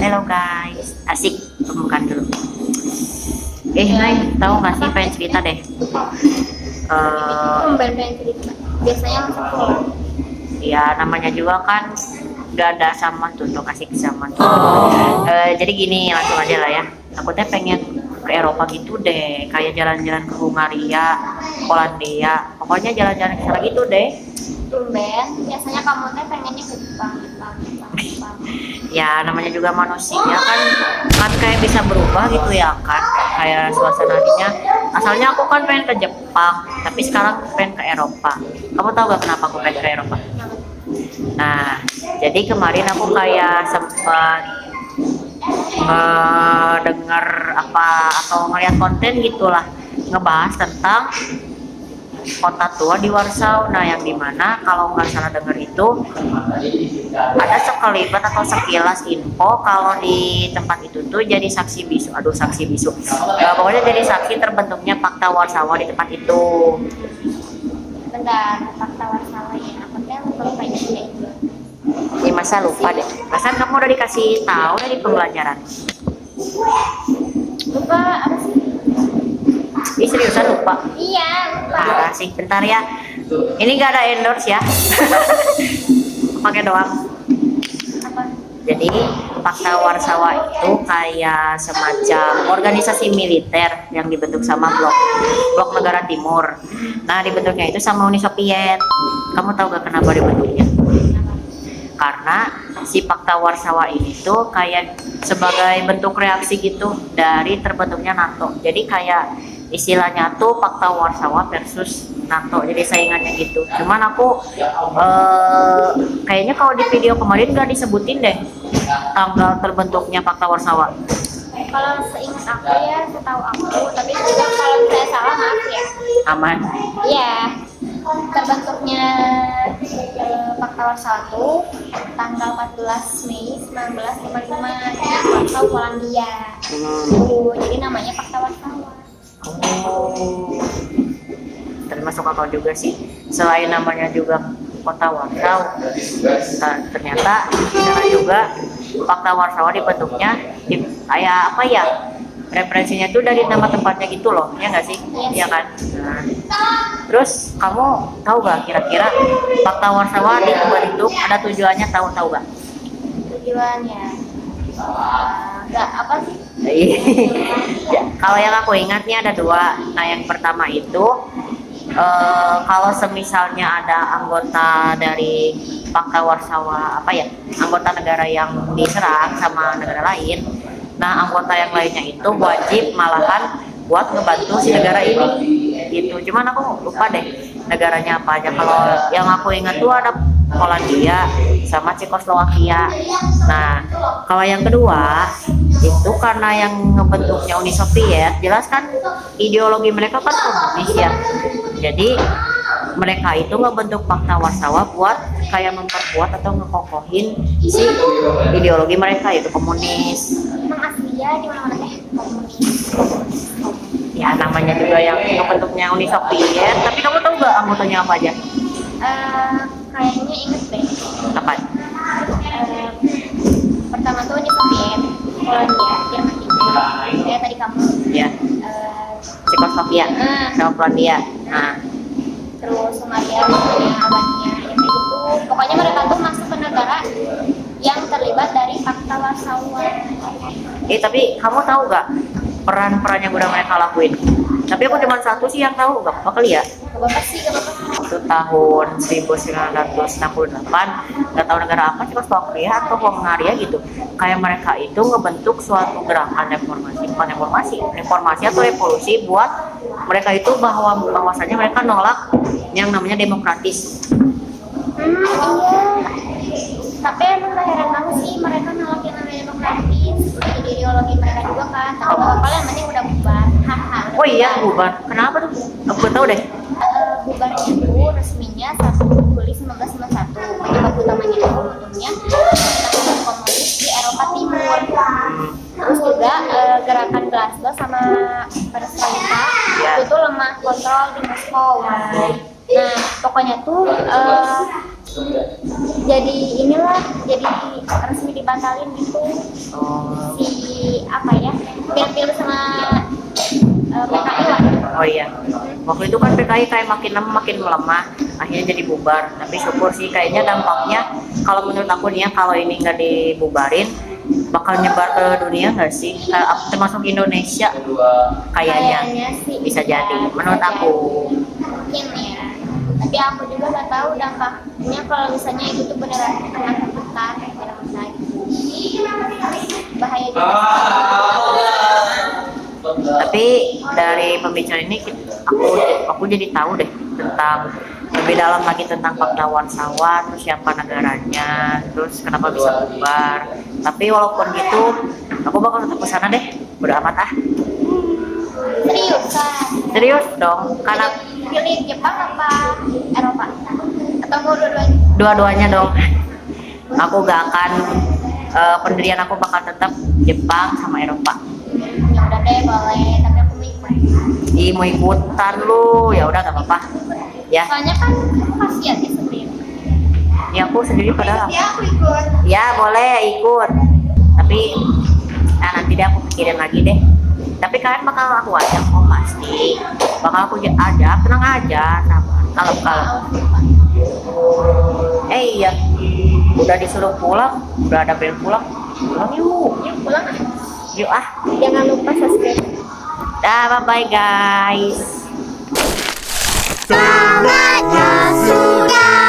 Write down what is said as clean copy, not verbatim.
Hello guys, asik pembukaan dulu. Nay, tahu nggak sih pengen cerita deh. Pengen cerita. Biasanya langsung keluar. Ya namanya juga kan nggak ada zaman tuh untuk kasih zaman. Jadi gini langsung aja lah ya. Aku teh pengen ke Eropa gitu deh, kayak jalan-jalan ke Hungaria, Polandia, pokoknya jalan-jalan ke sana gitu deh. Tumben, biasanya kamu teh pengennya ke Jepang. Ya namanya juga manusia kan kayak bisa berubah gitu ya kan, kayak suasananya. Asalnya aku kan pengen ke Jepang, tapi sekarang pengen ke Eropa. Kamu tahu gak kenapa aku pengen ke Eropa? Nah, jadi kemarin aku kayak sempat dengar apa atau ngeliat konten gitulah, ngebahas tentang kota tua di Warsaw. Nah, yang dimana kalau nggak salah dengar itu ada sekelibat atau sekilas info kalau di tempat itu tuh jadi saksi bisu. Saksi bisu. Pokoknya jadi saksi terbentuknya Fakta Warsawa di tempat itu. Bentar, Fakta Warsawa ya. Aku teh lupa deh. Ini masa lupa deh. Perasaan kamu udah dikasih tahu dari pembelajaran. Lupa apa sih? Ini seriusan lupa. Iya, lupa. Parah sih, bentar ya. Ini nggak ada endorse ya. Pakai doang. Apa? Jadi Fakta Warsawa itu kayak semacam organisasi militer yang dibentuk sama blok negara timur. Nah, dibentuknya itu sama Uni Soviet. Kamu tahu gak kenapa dibentuknya? Karena si Fakta Warsawa ini tuh kayak sebagai bentuk reaksi gitu dari terbentuknya NATO. Jadi kayak istilahnya tuh Fakta Warsawa versus NATO, jadi saingannya gitu. Cuman aku kayaknya kalau di video kemarin gak disebutin deh tanggal terbentuknya Fakta Warsawa. Kalau seingat aku ya, setahu aku, tapi juga kalau saya salah maaf ya. Aman. Iya, terbentuknya Fakta Warsawa itu tanggal 14 Mei 1955 di Warsaw, Polandia. Jadi namanya Fakta Warsawa. Oh, termasuk akal juga sih. Selain namanya juga kota Warsaw, ternyata di sana juga Fakta Warsawa dibentuknya kayak apa ya? Referensinya tuh dari nama tempatnya gitu loh, ya nggak sih? Iya kan? Nah, terus kamu tahu gak kira-kira Fakta Warsawa dibentuk ada tujuannya, tahu gak? Tujuannya nggak apa sih? Ya, kalau yang aku ingatnya ada dua. Nah, yang pertama itu kalau semisalnya ada anggota dari Fakta Warsawa anggota negara yang diserang sama negara lain, nah anggota yang lainnya itu wajib malahan buat ngebantu si negara ini gitu. Cuman aku lupa deh negaranya apa aja. Kalau yang aku ingat tuh ada Polandia sama Cekoslowakia. Nah, kalau yang kedua itu karena yang ngebentuknya Uni Soviet, jelas kan ideologi mereka kan komunis ya. Jadi mereka itu ngebentuk Fakta Warsawa buat kayak memperkuat atau ngekokohin si ideologi mereka, yaitu komunis. Emang aslinya di mana-mana teh komunis. Ya namanya juga yang ngebentuknya Uni Soviet. Tapi kamu tahu gak anggotanya apa aja? Kayaknya inget deh. Apa? Pertama tuh Uni Soviet, Polandia, Jerman Timur. Kayak tadi kamu. Ya. Cekoslowakia sama Polandia. Nah, Terus Hungaria, Rumania, Albania, ya kayak gitu. Pokoknya mereka tuh masuk ke negara yang terlibat dari Fakta Warsawa. tapi kamu tahu gak peran-peran yang udah mereka lakuin? Tapi aku cuma satu sih yang tahu, gak apa-apa kali ya. Gak apa-apa sih, gak apa-apa. Waktu tahun 1968, nggak tahu negara apa, Cekoslowakia atau Hungaria gitu. Kayak mereka itu ngebentuk suatu gerakan reformasi atau revolusi buat mereka itu bahwasanya mereka nolak yang namanya demokratis. Iya. Tapi emang gak heran banget sih mereka nolak yang namanya demokratis. Ideologi mereka juga kan. Tapi gak apa-apa lah, yang penting udah bubar. Haha. Oh iya, bubar. Kenapa tuh? Aku tahu deh. Bubarnya itu resminya 1 Juli 1991. Penyebab utamanya itu munculnya gerakan komunis di Eropa Timur. Terus juga gerakan Glasgow sama Perestroika itu tuh lemah kontrol di Moskow. Nah, pokoknya tuh jadi inilah, jadi resmi dibatalin gitu. Oh, Si apa ya, pilih sama PKI lah. oh iya. Waktu itu kan PKI kayak makin lama makin melemah, akhirnya jadi bubar. Tapi syukur sih kayaknya dampaknya, kalau menurut aku nih ya, kalau ini nggak dibubarin, bakal nyebar ke dunia nggak sih? Termasuk Indonesia kayaknya Sih bisa iya, jadi. bisa Menurut jadi. aku, Mungkin ya, tapi aku juga nggak tahu dampaknya kalau misalnya itu tuh beneran kena ke kita beneran lagi, bahaya juga. tapi dari pembicaraan ini aku jadi tahu deh tentang lebih dalam lagi tentang Pahlawan Sawah, terus siapa negaranya, terus kenapa bisa bubar. Tapi walaupun gitu, aku bakal tetap ke sana deh. Bodo amat ah. Seriusan? Serius dong, karena Pilih Jepang apa Eropa? Atau mau dua-duanya? dua-duanya dong. Aku gak akan pendirian aku bakal tetap Jepang sama Eropa. Ya udah deh, boleh, tapi aku mau ikut. Ih, mau ikutan lu, ya udah gak apa-apa. Ya, Soalnya kan aku kasihan ya sendiri. ya aku sendiri padahal. Ya aku ikut. Ya boleh ikut. Tapi nanti deh aku pikirin lagi deh. Tapi kalian bakal aku ajak kok pasti. Bakal aku ajak, tenang aja, sabar. Kalau iya, udah disuruh pulang, udah ada bel pulang. Pulang yuk. Yuk pulang. Yuk ah. Jangan lupa subscribe. Dah, bye-bye guys. Saatnya sudah